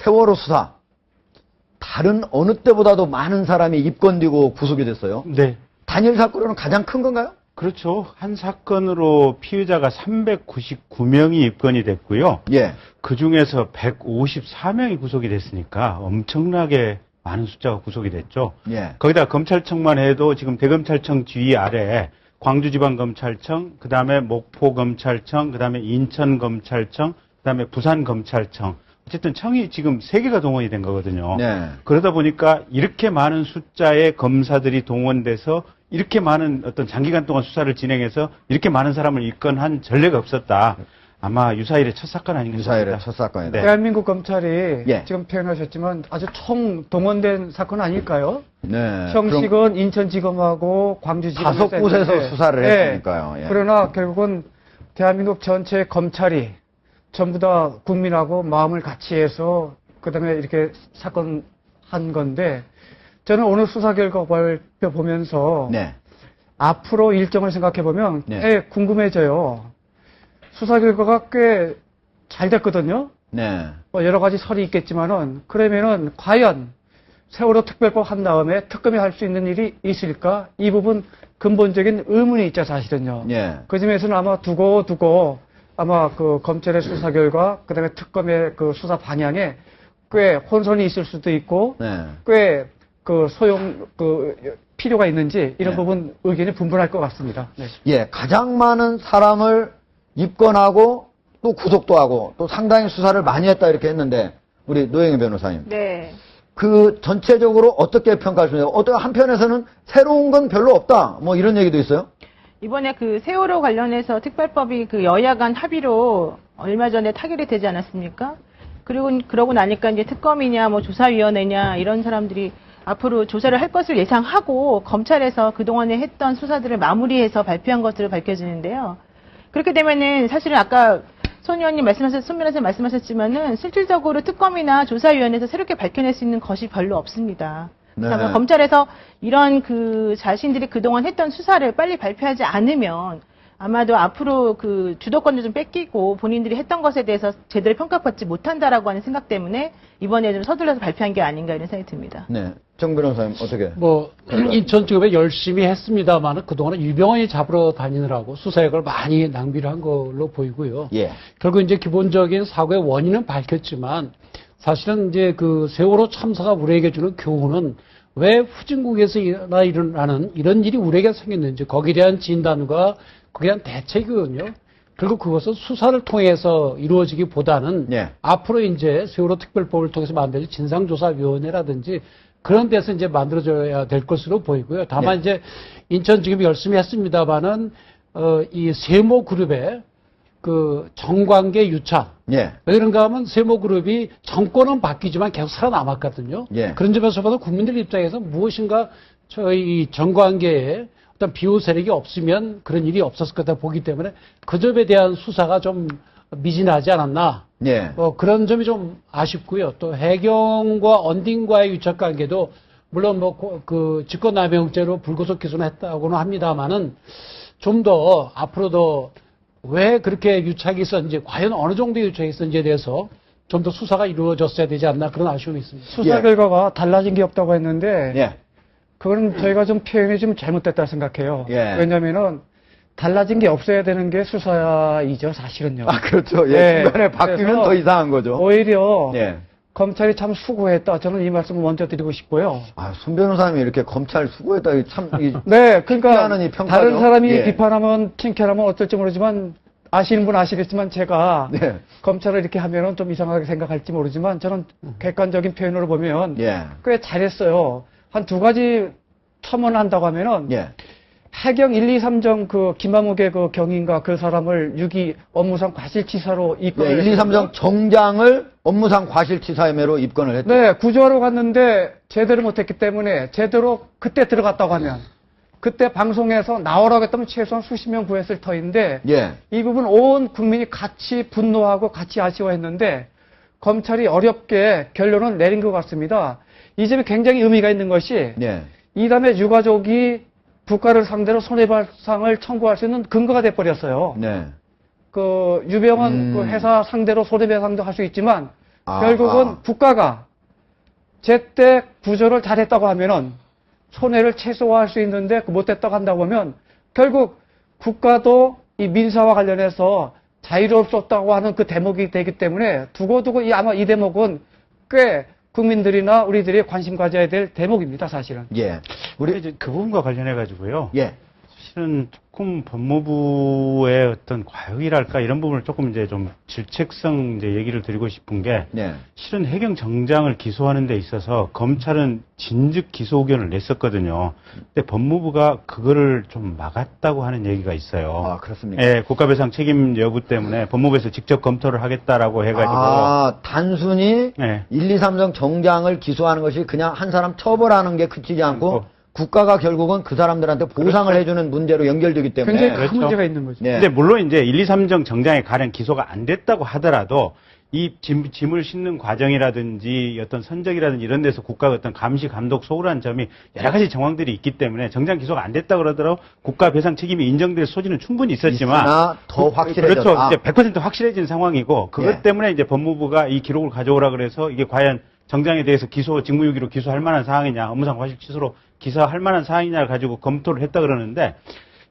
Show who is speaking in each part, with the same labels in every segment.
Speaker 1: 세월호 수사 다른 어느 때보다도 많은 사람이 입건되고 구속이 됐어요.
Speaker 2: 네.
Speaker 1: 단일 사건으로는 가장 큰 건가요?
Speaker 2: 그렇죠. 한 사건으로 피의자가 399명이 입건이 됐고요.
Speaker 1: 예.
Speaker 2: 그 중에서 154명이 구속이 됐으니까 엄청나게 많은 숫자가 구속이 됐죠.
Speaker 1: 예.
Speaker 2: 거기다 검찰청만 해도 지금 대검찰청 지휘 아래에 광주지방검찰청, 그 다음에 목포검찰청, 그 다음에 인천검찰청, 그 다음에 부산검찰청. 어쨌든 청이 지금 3개가 동원이 된 거거든요.
Speaker 1: 네.
Speaker 2: 그러다 보니까 이렇게 많은 숫자의 검사들이 동원돼서 이렇게 많은 어떤 장기간 동안 수사를 진행해서 이렇게 많은 사람을 입건한 전례가 없었다. 아마 유사일의 첫 사건 아닌가
Speaker 1: 유사일의 첫 사건이다.
Speaker 2: 네.
Speaker 3: 대한민국 검찰이
Speaker 1: 예.
Speaker 3: 지금 표현하셨지만 아주 총동원된 사건 아닐까요?
Speaker 1: 네.
Speaker 3: 형식은 인천지검하고 광주지검
Speaker 1: 5곳에서 수사를 했으니까요. 예.
Speaker 3: 그러나 결국은 대한민국 전체 검찰이 전부 다 국민하고 마음을 같이 해서 그다음에 이렇게 사건 한 건데 저는 오늘 수사 결과 발표 보면서
Speaker 1: 네.
Speaker 3: 앞으로 일정을 생각해 보면
Speaker 1: 네.
Speaker 3: 궁금해져요. 수사 결과가 꽤 잘 됐거든요.
Speaker 1: 네.
Speaker 3: 뭐 여러 가지 설이 있겠지만은 그러면은 과연 세월호 특별법 한 다음에 특검이 할 수 있는 일이 있을까? 이 부분 근본적인 의문이 있죠, 사실은요.
Speaker 1: 예.
Speaker 3: 그 점에서는 아마 두고 아마 그 검찰의 수사 결과 그다음에 특검의 그 수사 방향에 꽤 혼선이 있을 수도 있고
Speaker 1: 네.
Speaker 3: 꽤 그 필요가 있는지 이런
Speaker 1: 네.
Speaker 3: 부분 의견이 분분할 것 같습니다. 네.
Speaker 1: 예. 가장 많은 사람을 입건하고 또 구속도 하고 또 상당히 수사를 많이 했다 이렇게 했는데 우리 노영희 변호사님.
Speaker 4: 네.
Speaker 1: 그 전체적으로 어떻게 평가하시나요? 어떤 한편에서는 새로운 건 별로 없다. 뭐 이런 얘기도 있어요.
Speaker 4: 이번에 그 세월호 관련해서 특별법이 그 여야 간 합의로 얼마 전에 타결이 되지 않았습니까? 그러고 나니까 이제 특검이냐, 뭐 조사위원회냐, 이런 사람들이 앞으로 조사를 할 것을 예상하고 검찰에서 그동안에 했던 수사들을 마무리해서 발표한 것으로 밝혀지는데요. 그렇게 되면은 사실은 아까 손 변호사님 말씀하셨지만은 실질적으로 특검이나 조사위원회에서 새롭게 밝혀낼 수 있는 것이 별로 없습니다.
Speaker 1: 네.
Speaker 4: 그러면 검찰에서 이런 그 자신들이 그동안 했던 수사를 빨리 발표하지 않으면 아마도 앞으로 그 주도권을 좀 뺏기고 본인들이 했던 것에 대해서 제대로 평가받지 못한다라고 하는 생각 때문에 이번에 좀 서둘러서 발표한 게 아닌가 이런 생각이 듭니다.
Speaker 1: 네. 정 변호사님 어떻게?
Speaker 5: 인천지검에 열심히 했습니다만 그동안은 유병원이 잡으러 다니느라고 수사력을 많이 낭비를 한 걸로 보이고요.
Speaker 1: 예.
Speaker 5: 결국 이제 기본적인 사고의 원인은 밝혔지만 사실은 이제 그 세월호 참사가 우리에게 주는 교훈은 왜 후진국에서 일어나는 이런 일이 우리에게 생겼는지 거기에 대한 진단과 거기에 대한 대책이거든요. 그리고 그것은 수사를 통해서 이루어지기보다는
Speaker 1: 예.
Speaker 5: 앞으로 이제 세월호 특별법을 통해서 만들어질 진상조사위원회라든지 그런 데서 이제 만들어져야 될 것으로 보이고요. 다만
Speaker 1: 예.
Speaker 5: 이제 인천지검이 열심히 했습니다만은 이 세모그룹의 그 정관계 유착.
Speaker 1: 예.
Speaker 5: 왜 그런가 하면 세모그룹이 정권은 바뀌지만 계속 살아남았거든요.
Speaker 1: 예.
Speaker 5: 그런 점에서 봐도 국민들 입장에서 무엇인가 저희 정관계에 어떤 비호 세력이 없으면 그런 일이 없었을 거다 보기 때문에 그 점에 대한 수사가 좀 미진하지 않았나.
Speaker 1: 예.
Speaker 5: 그런 점이 좀 아쉽고요. 또 해경과 언딘과의 유착 관계도 물론 그 직권남용죄로 불구속 기소했다고는 합니다만은 좀 더 앞으로도 왜 그렇게 유착이 있었는지 과연 어느 정도의 유착이 있었는지에 대해서 좀 더 수사가 이루어졌어야 되지 않나 그런 아쉬움이 있습니다.
Speaker 3: 수사
Speaker 1: 예.
Speaker 3: 결과가 달라진 게 없다고 했는데
Speaker 1: 예.
Speaker 3: 그거는 저희가 좀 표현이 좀 잘못됐다 생각해요.
Speaker 1: 예.
Speaker 3: 왜냐면은 달라진 게 없어야 되는 게 수사이죠, 사실은요.
Speaker 1: 아, 그렇죠. 예.
Speaker 3: 네.
Speaker 1: 중간에 바뀌면
Speaker 3: 그래서
Speaker 1: 더 이상한 거죠.
Speaker 3: 오히려
Speaker 1: 예.
Speaker 3: 검찰이 참 수고했다. 저는 이 말씀을 먼저 드리고 싶고요.
Speaker 1: 아, 손 변호사님이 이렇게 검찰 수고했다. 참,
Speaker 3: 네, 그러니까
Speaker 1: 하는 이 평가죠.
Speaker 3: 다른 사람이
Speaker 1: 예.
Speaker 3: 비판하면 칭찬하면 어떨지 모르지만 아시는 분 아시겠지만 제가
Speaker 1: 네.
Speaker 3: 검찰을 이렇게 하면은 좀 이상하게 생각할지 모르지만 저는 객관적인 표현으로 보면
Speaker 1: 예.
Speaker 3: 꽤 잘했어요. 한 두 가지 첨언한다고 하면은
Speaker 1: 예.
Speaker 3: 해경 1, 2, 3정 그 김만욱의 그 경위인가 그 사람을 6.2 업무상 과실치사로
Speaker 1: 예.
Speaker 3: 입건을
Speaker 1: 1, 2, 3정 정장을 업무상 과실치사 혐의로 입건을 했죠.
Speaker 3: 네, 구조하러 갔는데 제대로 못했기 때문에 제대로 그때 들어갔다고 하면 그때 방송에서 나오라고 했다면 최소한 수십 명 구했을 터인데
Speaker 1: 예.
Speaker 3: 이 부분 온 국민이 같이 분노하고 같이 아쉬워했는데 검찰이 어렵게 결론을 내린 것 같습니다. 이 점이 굉장히 의미가 있는 것이
Speaker 1: 예.
Speaker 3: 이 다음에 유가족이 국가를 상대로 손해배상을 청구할 수 있는 근거가 돼버렸어요.
Speaker 1: 네.
Speaker 3: 그 유병원 그 회사 상대로 손해배상도 할 수 있지만 결국은 국가가 제때 구조를 잘했다고 하면은 손해를 최소화할 수 있는데 못했다고 한다고 하면 결국 국가도 이 민사와 관련해서 자유로울 수 없다고 하는 그 대목이 되기 때문에 두고두고 아마 이 대목은 꽤 국민들이나 우리들이 관심 가져야 될 대목입니다, 사실은.
Speaker 1: 예.
Speaker 2: 우리 이제 그 부분과 관련해 가지고요.
Speaker 1: 예.
Speaker 2: 사실은 조금 법무부의 어떤 과욕이랄까 이런 부분을 조금 이제 좀 질책성 이제 얘기를 드리고 싶은 게
Speaker 1: 예.
Speaker 2: 실은 해경정장을 기소하는 데 있어서 검찰은 진즉 기소 의견을 냈었거든요. 근데 법무부가 그거를 좀 막았다고 하는 얘기가 있어요.
Speaker 1: 아, 그렇습니까?
Speaker 2: 예, 국가배상 책임 여부 때문에 법무부에서 직접 검토를 하겠다라고 해가지고.
Speaker 1: 아, 단순히
Speaker 2: 예.
Speaker 1: 1, 2, 3정 정장을 기소하는 것이 그냥 한 사람 처벌하는 게 그치지 않고 국가가 결국은 그 사람들한테 보상을
Speaker 2: 그렇죠.
Speaker 1: 해주는 문제로 연결되기 때문에.
Speaker 3: 굉장히 큰
Speaker 2: 그렇죠.
Speaker 3: 문제가 있는 거죠.
Speaker 1: 네.
Speaker 2: 근데 물론 이제 1, 2, 3정 정장에 가령 기소가 안 됐다고 하더라도 이 짐을 싣는 과정이라든지 어떤 선적이라든지 이런 데서 국가가 어떤 감시, 감독, 소홀한 점이 여러 가지 정황들이 있기 때문에 정장 기소가 안 됐다고 그러더라도 국가 배상 책임이 인정될 소지는 충분히 있었지만
Speaker 1: 있으나 더 확실해졌다.
Speaker 2: 그렇죠. 이제 100% 확실해진 상황이고 그것
Speaker 1: 예.
Speaker 2: 때문에 이제 법무부가 이 기록을 가져오라 그래서 이게 과연 정장에 대해서 직무유기로 기소할 만한 사항이냐, 업무상 과실 취소로 기소할 만한 사항이냐를 가지고 검토를 했다 그러는데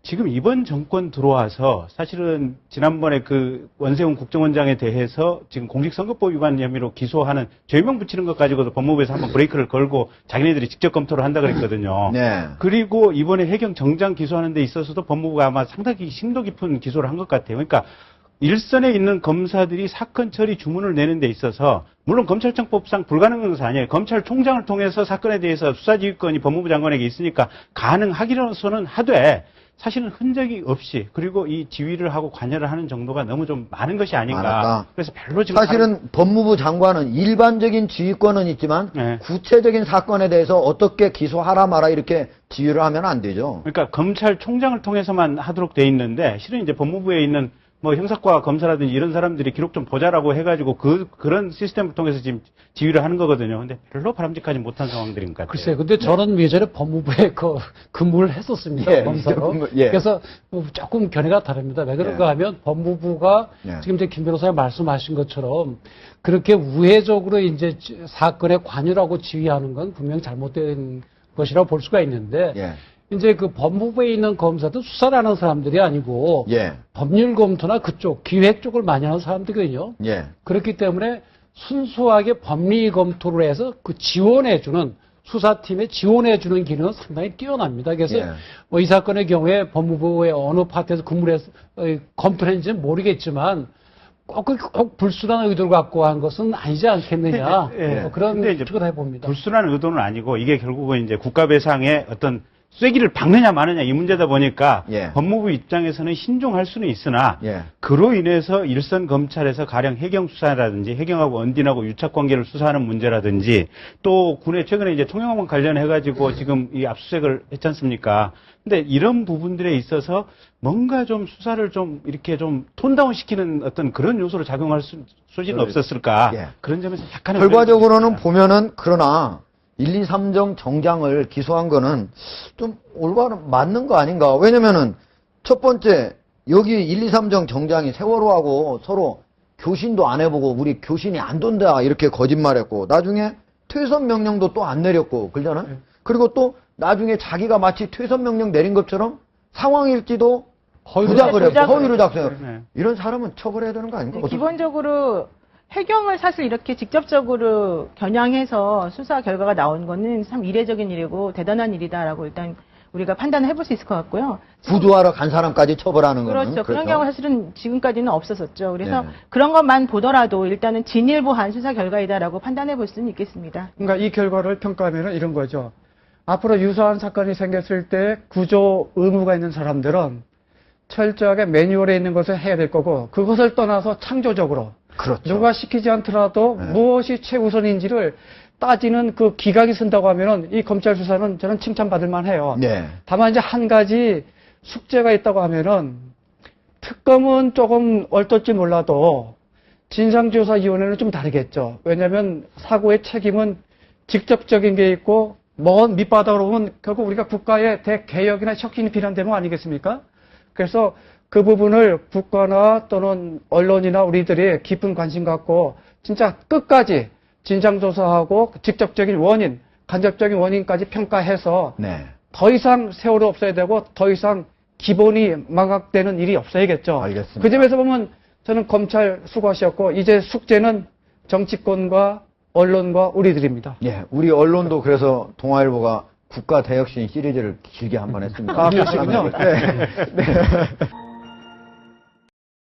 Speaker 2: 지금 이번 정권 들어와서 사실은 지난번에 그 원세훈 국정원장에 대해서 지금 공직선거법 위반 혐의로 기소하는 죄명 붙이는 것 가지고도 법무부에서 한번 브레이크를 걸고 자기네들이 직접 검토를 한다 그랬거든요.
Speaker 1: 네.
Speaker 2: 그리고 이번에 해경 정장 기소하는 데 있어서도 법무부가 아마 상당히 심도 깊은 기소를 한 것 같아요. 그러니까 일선에 있는 검사들이 사건 처리 주문을 내는 데 있어서 물론 검찰청법상 불가능한 것은 아니에요. 검찰총장을 통해서 사건에 대해서 수사지휘권이 법무부 장관에게 있으니까 가능하기로서는 하되 사실은 흔적이 없이 그리고 이 지휘를 하고 관여를 하는 정도가 너무 좀 많은 것이 아닌가.
Speaker 1: 많았다.
Speaker 2: 그래서 별로 지금
Speaker 1: 사실은 법무부 장관은 일반적인 지휘권은 있지만
Speaker 2: 네.
Speaker 1: 구체적인 사건에 대해서 어떻게 기소하라 마라 이렇게 지휘를 하면 안 되죠.
Speaker 2: 그러니까 검찰총장을 통해서만 하도록 돼 있는데 실은 이제 법무부에 있는 뭐 형사과 검사라든지 이런 사람들이 기록 좀 보자라고 해가지고 그런 시스템을 통해서 지금 지휘를 하는 거거든요. 근데 별로 바람직하지 못한 상황들인 것 같아요.
Speaker 5: 글쎄요. 근데 저는 예전에 법무부에 근무를 했었습니다.
Speaker 1: 예,
Speaker 5: 검사로.
Speaker 1: 예.
Speaker 5: 그래서 조금 견해가 다릅니다. 왜 그런가
Speaker 1: 예.
Speaker 5: 하면 법무부가
Speaker 1: 예.
Speaker 5: 지금 이제 김 변호사님 말씀하신 것처럼 그렇게 우회적으로 이제 사건에 관여하고 지휘하는 건 분명 잘못된 것이라고 볼 수가 있는데
Speaker 1: 예.
Speaker 5: 이제 그 법무부에 있는 검사도 수사를 하는 사람들이 아니고
Speaker 1: 예.
Speaker 5: 법률 검토나 그쪽 기획 쪽을 많이 하는 사람들이거든요.
Speaker 1: 예.
Speaker 5: 그렇기 때문에 순수하게 법리 검토를 해서 그 지원해주는 수사팀에 지원해주는 기능은 상당히 뛰어납니다. 그래서
Speaker 1: 예.
Speaker 5: 뭐 이 사건의 경우에 법무부의 어느 파트에서 근무를 해서 검토를 했는지는 모르겠지만 꼭 불순한 의도를 갖고 한 것은 아니지 않겠느냐.
Speaker 2: 예.
Speaker 5: 뭐 그런
Speaker 2: 근데 이제
Speaker 5: 추측을 해봅니다.
Speaker 2: 불순한 의도는 아니고 이게 결국은 이제 국가배상의 어떤 쐐기를 박느냐 마느냐 이 문제다 보니까
Speaker 1: 예.
Speaker 2: 법무부 입장에서는 신중할 수는 있으나
Speaker 1: 예.
Speaker 2: 그로 인해서 일선 검찰에서 가령 해경 수사라든지 해경하고 언딘하고 유착 관계를 수사하는 문제라든지 또 군에 최근에 이제 통영항만 관련해 가지고 지금 이 압수수색을 했지 않습니까? 근데 이런 부분들에 있어서 뭔가 좀 수사를 좀 이렇게 좀 톤다운 시키는 어떤 그런 요소로 작용할 소지는 없었을까?
Speaker 1: 예.
Speaker 2: 그런 점에서 약간의
Speaker 1: 결과적으로는 보면은 그러나 1, 2, 3정 정장을 기소한 거는 좀 올바른 맞는 거 아닌가. 왜냐면은 첫 번째 여기 1, 2, 3정 정장이 세월호하고 서로 교신도 안 해보고 우리 교신이 안 돈다 이렇게 거짓말했고 나중에 퇴선 명령도 또 안 내렸고 그러잖아요. 그리고 또 나중에 자기가 마치 퇴선 명령 내린 것처럼 상황일지도 부작을 했고 허위로 작성했고
Speaker 2: 네.
Speaker 1: 이런 사람은 처벌해야 되는 거 아닙니까?
Speaker 4: 기본적으로 해경을 사실 이렇게 직접적으로 겨냥해서 수사 결과가 나온 거는 참 이례적인 일이고 대단한 일이다라고 일단 우리가 판단을 해볼 수 있을 것 같고요.
Speaker 1: 구조하러 간 사람까지 처벌하는 거는
Speaker 4: 그렇죠. 그런 경우가 사실은 지금까지는 없었었죠. 그래서
Speaker 1: 네.
Speaker 4: 그런 것만 보더라도 일단은 진일보한 수사 결과이다라고 판단해 볼 수는 있겠습니다.
Speaker 3: 그러니까 이 결과를 평가하면 이런 거죠. 앞으로 유사한 사건이 생겼을 때 구조 의무가 있는 사람들은 철저하게 매뉴얼에 있는 것을 해야 될 거고 그것을 떠나서 창조적으로
Speaker 1: 그렇죠.
Speaker 3: 누가 시키지 않더라도
Speaker 1: 네.
Speaker 3: 무엇이 최우선인지를 따지는 그 기각이 쓴다고 하면은 이 검찰 수사는 저는 칭찬받을 만해요.
Speaker 1: 네.
Speaker 3: 다만 이제 한 가지 숙제가 있다고 하면은 특검은 조금 어떨지 몰라도 진상조사위원회는 좀 다르겠죠. 왜냐하면 사고의 책임은 직접적인 게 있고 먼 밑바닥으로 보면 결국 우리가 국가의 대개혁이나 혁신이 필요한 대목 아니겠습니까? 그래서 그 부분을 국가나 또는 언론이나 우리들이 깊은 관심 갖고 진짜 끝까지 진상조사하고 직접적인 원인, 간접적인 원인까지 평가해서
Speaker 1: 네.
Speaker 3: 더 이상 세월호 없어야 되고 더 이상 기본이 망각되는 일이 없어야겠죠.
Speaker 1: 알겠습니다.
Speaker 3: 그 점에서 보면 저는 검찰 수고하셨고 이제 숙제는 정치권과 언론과 우리들입니다.
Speaker 1: 예, 우리 언론도 그래서 동아일보가 국가 대혁신 시리즈를 길게 한 번 했습니다.
Speaker 3: 아, 그러시군요. 네. 네.